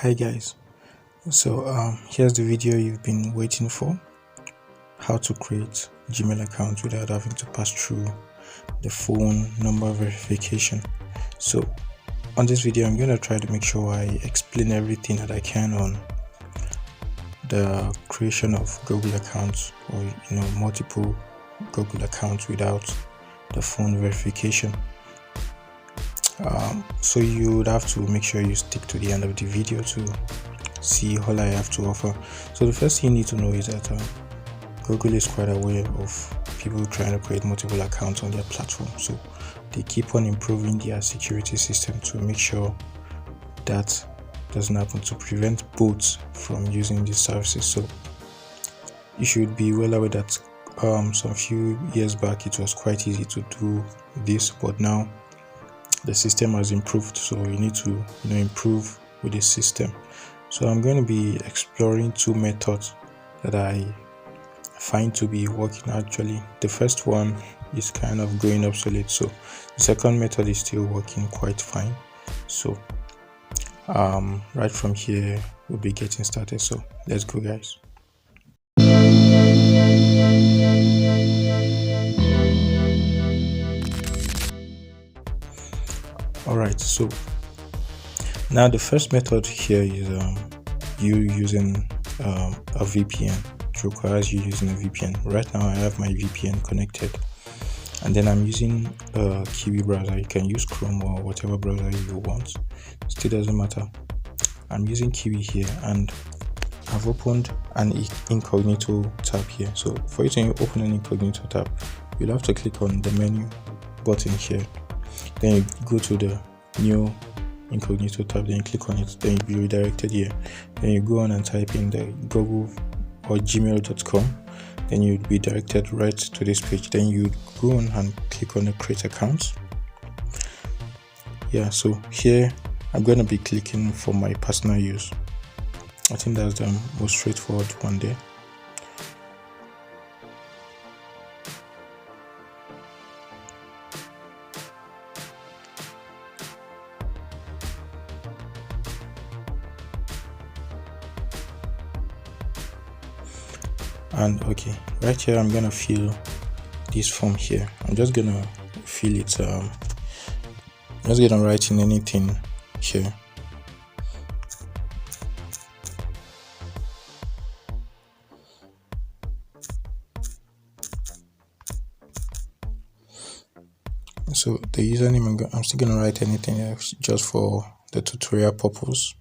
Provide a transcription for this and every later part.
Hi guys, here's the video you've been waiting for: how to create Gmail account without having to pass through the phone number verification. So on this video I'm going to try to make sure I explain everything that I can on the creation of Google accounts, or multiple Google accounts without the phone verification. So you would have to make sure you stick to the end of the video to see all I have to offer. So the first thing you need to know is that Google is quite aware of people trying to create multiple accounts on their platform, so they keep on improving their security system to make sure that doesn't happen, to prevent bots from using these services. So you should be well aware that some few years back it was quite easy to do this, but now the system has improved, so you need to improve with the system. So I'm going to be exploring two methods that I find to be working. Actually, the first one is kind of going obsolete, so the second method is still working quite fine. So right from here we'll be getting started, so let's go guys. Alright, so now the first method here is you using a VPN. It requires you using a VPN. Right now I have my VPN connected, and then I'm using a Kiwi browser. You can use Chrome or whatever browser you want, still doesn't matter. I'm using Kiwi here, and I've opened an incognito tab here. So for you to open an incognito tab, you'll have to click on the menu button here, then you go to the new incognito tab, then you click on it, then you'll be redirected here. Then you go on and type in the Google or gmail.com, then you'd be directed right to this page. Then you go on and click on the create account. So here I'm going to be clicking for my personal use. I think that's the most straightforward one there. And okay, right here I'm gonna fill this form here. I'm just gonna fill it. I'm just gonna write in anything here. So the username, I'm still gonna write anything else just for the tutorial purpose.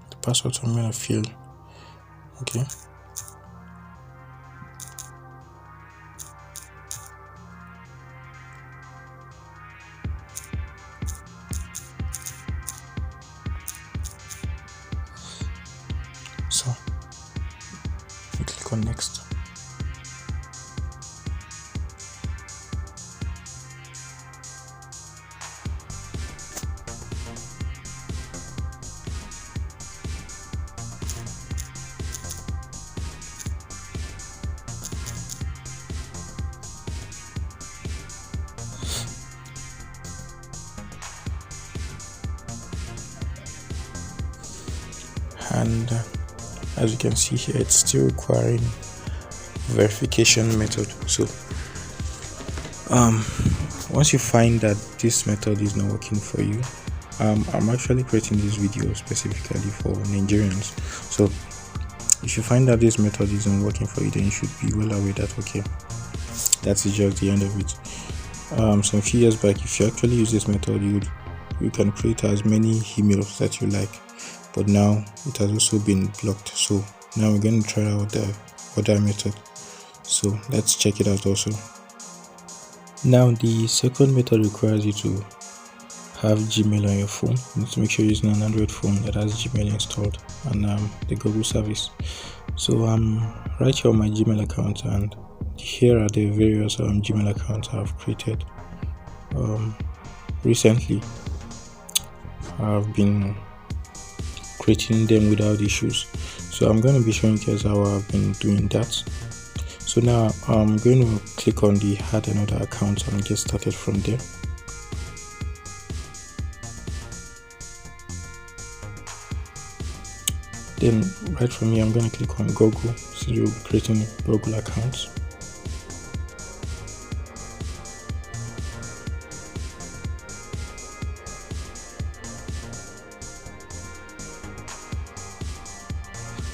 The password I'm gonna fill. Okay. So we click on next. And as you can see here, it's still requiring verification method. So once you find that this method is not working for you, I'm actually creating this video specifically for Nigerians. So if you find that this method isn't working for you, then you should be well aware that okay, that's just the end of it. Some few years back, if you actually use this method, you can create as many emails that you like, but now it has also been blocked. So now we're going to try out the other method, so let's check it out also. Now the second method requires you to have Gmail on your phone. You need to make sure you're using an Android phone that has Gmail installed and the Google service. So I'm right here on my Gmail account, and here are the various Gmail accounts I've created. Recently I've been creating them without issues. So I'm going to be showing you guys how I've been doing that. So now I'm going to click on the add another account and get started from there. Then right from here I'm going to click on Google, so you'll be creating a Google account.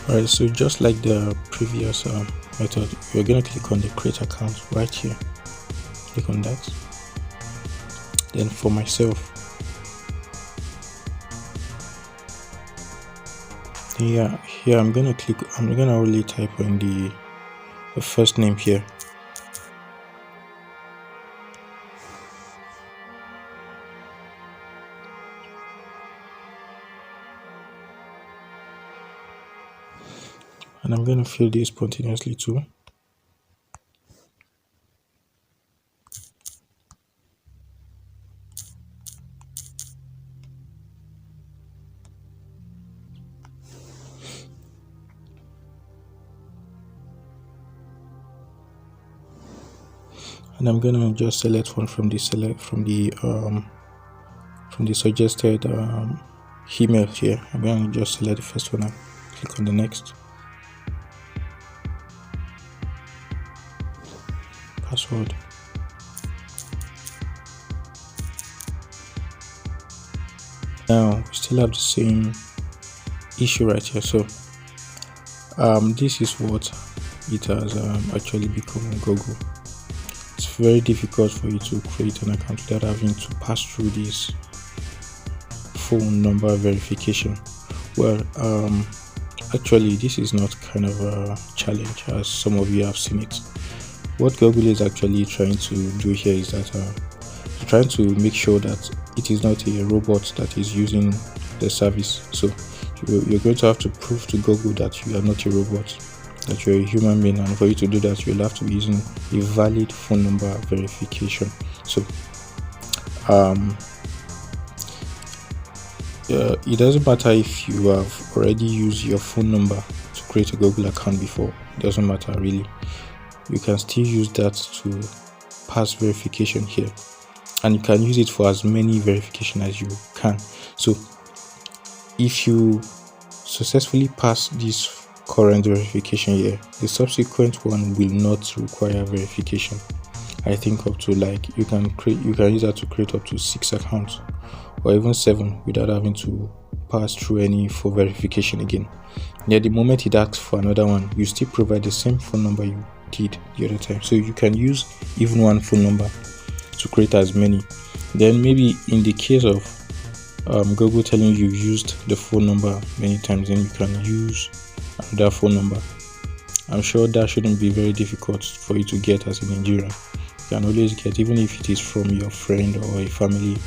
Alright, so just like the previous method, you're going to click on the create account right here. Click on that. Then for myself, here I'm going to only type in the first name here. And I'm going to fill this spontaneously too. And I'm going to just select one from the suggested email here. I'm going to just select the first one and click on the next. Password. Now we still have the same issue right here. So this is what it has actually become in Google. It's very difficult for you to create an account without having to pass through this phone number verification. Well, actually this is not kind of a challenge as some of you have seen it. What Google is actually trying to do here is that they're trying to make sure that it is not a robot that is using the service. So you're going to have to prove to Google that you are not a robot, that you're a human being, and for you to do that you'll have to be using a valid phone number verification. So it doesn't matter if you have already used your phone number to create a Google account before. It doesn't matter really. You can still use that to pass verification here, and you can use it for as many verification as you can. So if you successfully pass this current verification here, the subsequent one will not require verification. I think up to you can use that to create up to 6 accounts or even 7 without having to pass through any for verification again. Yeah, the moment it asks for another one, you still provide the same phone number you did the other time. So you can use even one phone number to create as many. Then maybe in the case of Google telling you you've used the phone number many times, then you can use another phone number. I'm sure that shouldn't be very difficult for you to get as a Nigerian. You can always get, even if it is from your friend or a family,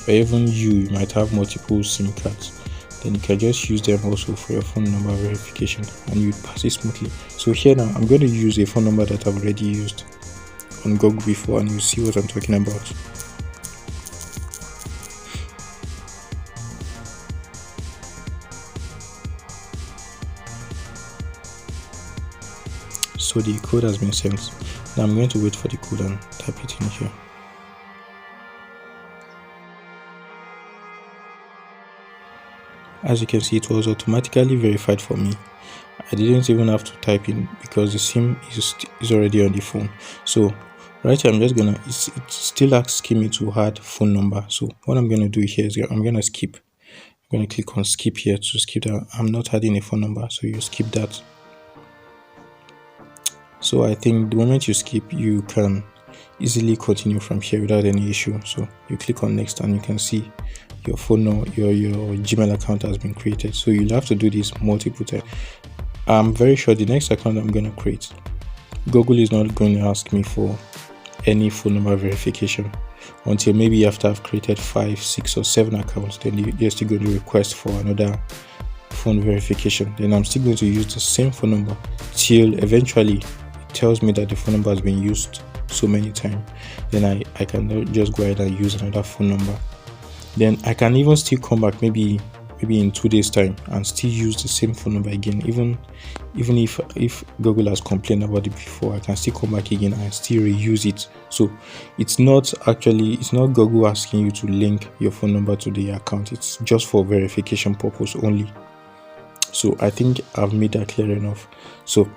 or even you might have multiple SIM cards, then you can just use them also for your phone number verification and you pass it smoothly. So here now I'm going to use a phone number that I've already used on Google before, and you see what I'm talking about. So the code has been sent. Now I'm going to wait for the code and type it in here. As you can see, it was automatically verified for me. I didn't even have to type in because the SIM is already on the phone. So right here, I'm just gonna, it's still asking me to add phone number. So what I'm gonna do here is I'm gonna skip. I'm gonna click on skip here to skip that. I'm not adding a phone number, so you skip that. So I think the moment you skip, you can easily continue from here without any issue. So you click on next and you can see your phone number, your Gmail account has been created. So you'll have to do this multiple times. I'm very sure the next account I'm going to create, Google is not going to ask me for any phone number verification until maybe after I've created 5, 6 or 7 accounts. Then they're still going to request for another phone verification. Then I'm still going to use the same phone number till eventually it tells me that the phone number has been used so many times. Then I can just go ahead and use another phone number. Then I can even still come back maybe maybe in 2 days time and still use the same phone number again. Even if Google has complained about it before, I can still come back again and still reuse it. So it's not Google asking you to link your phone number to the account. It's just for verification purpose only. So I think I've made that clear enough. So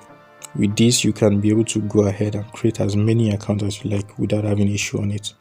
with this, you can be able to go ahead and create as many accounts as you like without having issue on it.